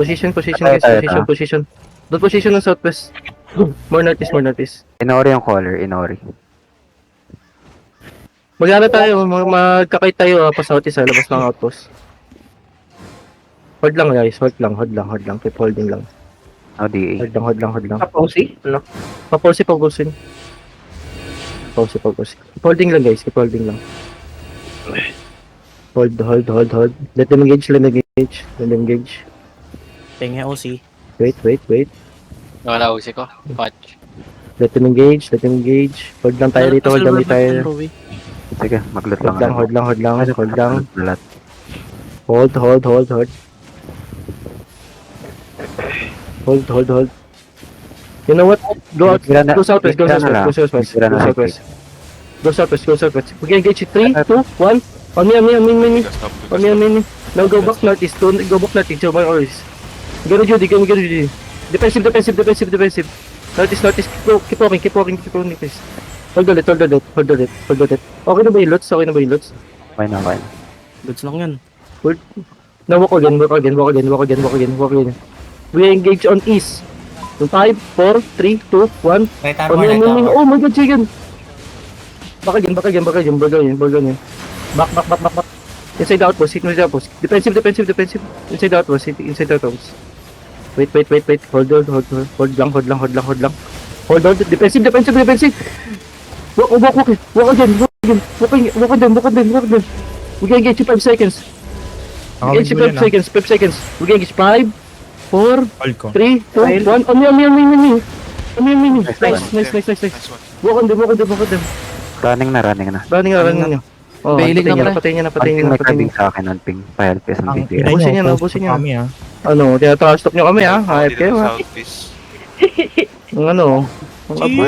Position, position Tayo, guys, tayo, position, tayo. position. Doon position ng southwest. More northeast, more northeast. Inori yung caller, Inori. Mag-ano tayo, magkakait tayo pa southeast sa labas ng outpost. Hold lang guys, hold lang. Keep holding lang. No DA. Hold lang. Kaposi? Ano? Papulsin. Keep holding lang guys, keep holding lang. Hold. Let them engage. Pengen OC. Wait. Wala usi ko. Patch. Let them engage. Hold lang tayo rito, hold lang tayo. Sige, maglut lang. Hold lang. Lat. Hold. You know what? Go out. Tira na- Go southwest. tira na lang. Tira na lang. Go southwest. We can engage it. 3, 2, 1. On me. Now go back northeast. Go back northeast. Your orders. Go to Judy. Defensive. Northeast. Keep walking, please. Hold on it. Okay na ba yung lots? Okay na. Goods lang yan. Now walk again. We engage on east. 5, 4, 3, 2, 1. Oh my god, chicken! Back again. Burger. Back. Inside the outpost. Defensive. Inside the outpost. Wait. Hold lang. Hold on. Defensive. Walk again. Walk again. We can engage in 5 seconds. Engage in 5 seconds. We can engage 5, 4, 3, 2, 1. On me. Nice. Walk on them. Running na. Running na. Oh, Bailing na, patay niya. Anting may kabing sa akin, Anting. Pa-help sa PTS. Ubusin niya. Ano, tinatrash talk niyo kami ha. Hype kayo ha. Southeast. Ang ano, ang abo.